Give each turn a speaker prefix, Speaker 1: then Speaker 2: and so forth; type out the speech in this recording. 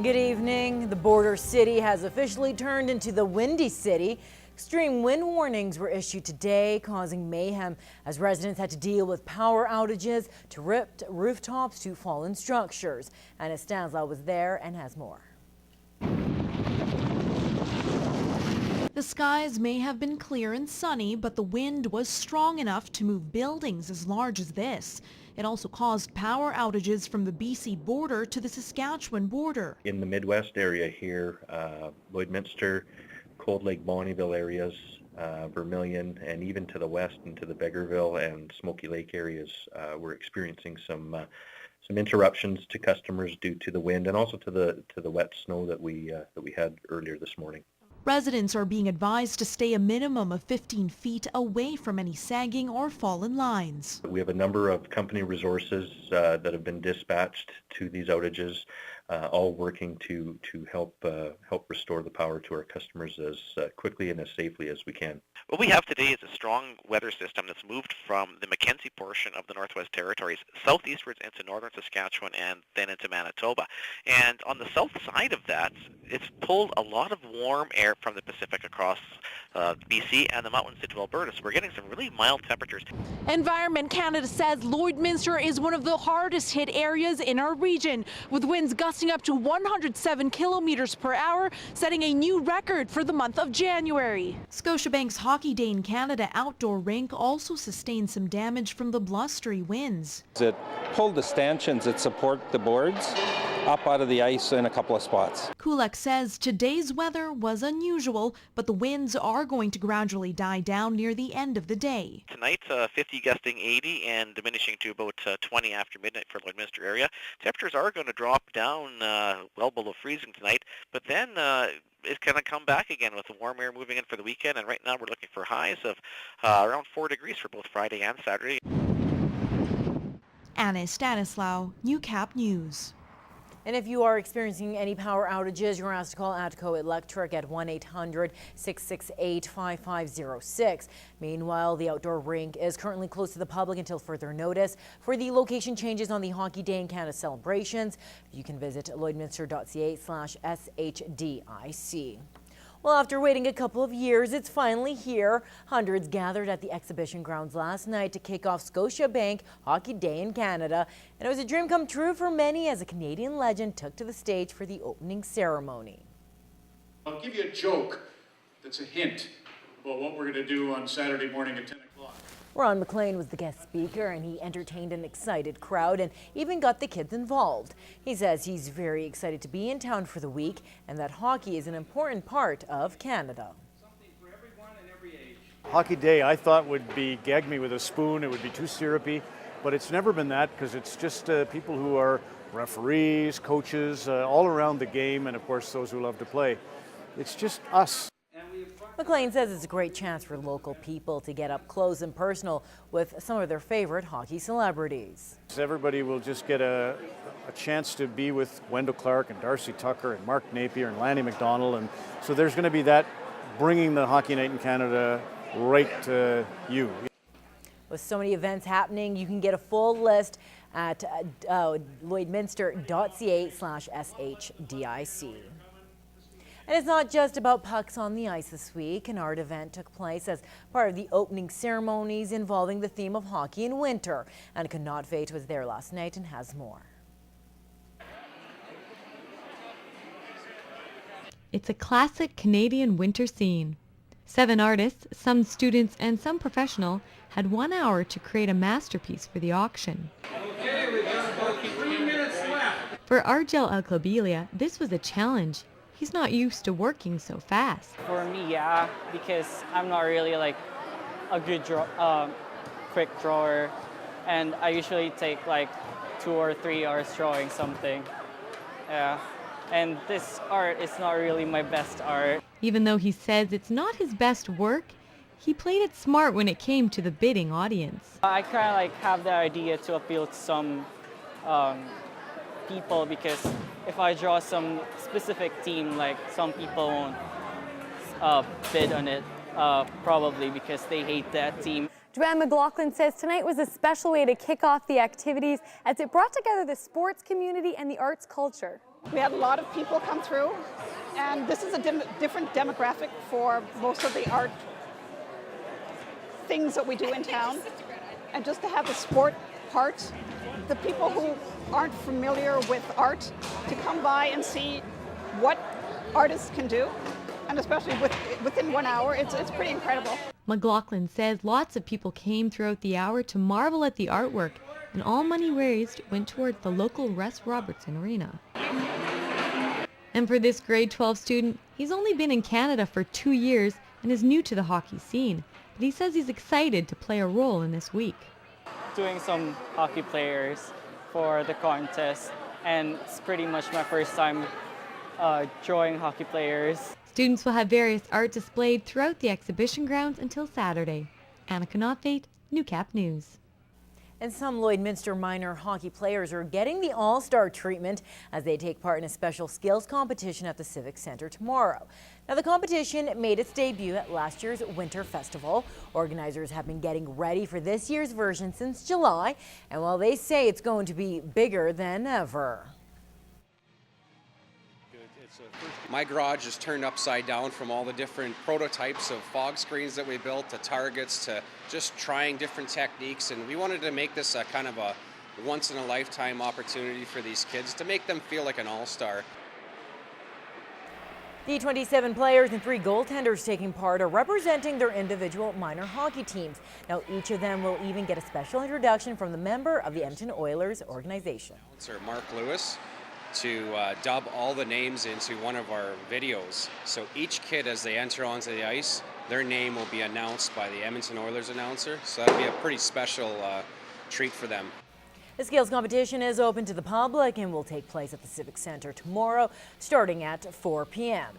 Speaker 1: Good evening. The border city has officially turned into the Windy City. Extreme wind warnings were issued today, causing mayhem as residents had to deal with power outages to ripped rooftops to fallen structures. Anna Stanslau was there and has more.
Speaker 2: The skies may have been clear and sunny, but the wind was strong enough to move buildings as large as this. It also caused power outages from the BC border to the Saskatchewan border.
Speaker 3: In the Midwest area here, Lloydminster, Cold Lake, Bonnyville areas, Vermilion, and even to the west into the Beggarville and Smoky Lake areas, we're experiencing some interruptions to customers due to the wind and also to the wet snow that we had earlier this morning.
Speaker 2: Residents are being advised to stay a minimum of 15 feet away from any sagging or fallen lines.
Speaker 3: We have a number of company resources that have been dispatched to these outages, all working to help restore the power to our customers as quickly and as safely as we can.
Speaker 4: What we have today is a strong weather system that's moved from the Mackenzie portion of the Northwest Territories southeastwards into northern Saskatchewan and then into Manitoba. And on the south side of that, it's pulled a lot of warm air from the Pacific across BC and the mountains into Alberta. So we're getting some really mild temperatures.
Speaker 5: Environment Canada says Lloydminster is one of the hardest hit areas in our region, with winds gusting up to 107 kilometers per hour, setting a new record for the month of January.
Speaker 2: Scotiabank's Hockey Day in Canada outdoor rink also sustained some damage from the blustery winds.
Speaker 6: It pulled the stanchions that support the boards up out of the ice in a couple of spots.
Speaker 2: Kulak says today's weather was unusual, but the winds are going to gradually die down near the end of the day.
Speaker 4: Tonight, 50 gusting 80 and diminishing to about 20 after midnight for Lloydminster area. Temperatures are going to drop down well below freezing tonight, but then it's going to come back again with the warm air moving in for the weekend, and right now we're looking for highs of around 4 degrees for both Friday and Saturday.
Speaker 2: Anna Stanislau, Newcap News.
Speaker 1: And if you are experiencing any power outages, you're asked to call ATCO Electric at 1-800-668-5506. Meanwhile, the outdoor rink is currently closed to the public until further notice. For the location changes on the Hockey Day in Canada celebrations, you can visit lloydminster.ca/SHDIC. Well, after waiting a couple of years, it's finally here. Hundreds gathered at the exhibition grounds last night to kick off Scotiabank Hockey Day in Canada. And it was a dream come true for many as a Canadian legend took to the stage for the opening ceremony.
Speaker 7: I'll give you a joke that's a hint about what we're going to do on Saturday morning at 10 o'clock.
Speaker 1: Ron MacLean was the guest speaker, and he entertained an excited crowd and even got the kids involved. He says he's very excited to be in town for the week and that hockey is an important part of Canada.
Speaker 7: Something for everyone and every age.
Speaker 8: Hockey Day I thought would be gag me with a spoon, it would be too syrupy, but it's never been that because it's just people who are referees, coaches, all around the game, and of course those who love to play. It's just us.
Speaker 1: MacLean says it's a great chance for local people to get up close and personal with some of their favorite hockey celebrities.
Speaker 8: Everybody will just get a chance to be with Wendell Clark and Darcy Tucker and Mark Napier and Lanny McDonald, and so there's going to be that bringing the Hockey Night in Canada right to you.
Speaker 1: With so many events happening, you can get a full list at lloydminster.ca/SHDIC. And it's not just about pucks on the ice this week. An art event took place as part of the opening ceremonies involving the theme of hockey in winter. And Connaught Fate was there last night and has more.
Speaker 9: It's a classic Canadian winter scene. 7 artists, some students and some professional, had 1 hour to create a masterpiece for the auction.
Speaker 7: Okay, we've got about 3 minutes left.
Speaker 9: For Argel Alclabelia, this was a challenge. He's not used to working so fast.
Speaker 10: For me, yeah, because I'm not really like a good quick drawer, and I usually take like 2 or 3 hours drawing something. Yeah, and this art is not really my best art.
Speaker 9: Even though he says it's not his best work, he played it smart when it came to the bidding audience.
Speaker 10: I kind of like have the idea to appeal to some people, because if I draw some specific team, like some people won't bid on it, probably because they hate that team.
Speaker 11: Joanne McLaughlin says tonight was a special way to kick off the activities as it brought together the sports community and the arts culture.
Speaker 12: We had a lot of people come through, and this is a different demographic for most of the art things that we do in town. And just to have the sport part, the people who aren't familiar with art, to come by and see what artists can do, and especially within 1 hour, it's pretty incredible.
Speaker 9: McLaughlin says lots of people came throughout the hour to marvel at the artwork, and all money raised went towards the local Russ Robertson Arena. And for this grade 12 student, he's only been in Canada for 2 years and is new to the hockey scene, but he says he's excited to play a role in this week.
Speaker 10: Doing some hockey players for the contest, and it's pretty much my first time drawing hockey players.
Speaker 9: Students will have various art displayed throughout the exhibition grounds until Saturday. Anna Knopfate, Newcap News.
Speaker 1: And some Lloydminster minor hockey players are getting the all-star treatment as they take part in a special skills competition at the Civic Centre tomorrow. Now, the competition made its debut at last year's Winter Festival. Organizers have been getting ready for this year's version since July, and while they say it's going to be bigger than ever.
Speaker 13: My garage is turned upside down from all the different prototypes of fog screens that we built, to targets, to just trying different techniques, and we wanted to make this a kind of a once-in-a-lifetime opportunity for these kids to make them feel like an all-star.
Speaker 1: The 27 players and 3 goaltenders taking part are representing their individual minor hockey teams. Now, each of them will even get a special introduction from the member of the Edmonton Oilers organization.
Speaker 13: Sir Mark Lewis, to dub all the names into one of our videos. So each kid, as they enter onto the ice, their name will be announced by the Edmonton Oilers announcer. So that'll be a pretty special treat for them.
Speaker 1: The skills competition is open to the public and will take place at the Civic Centre tomorrow, starting at 4 p.m.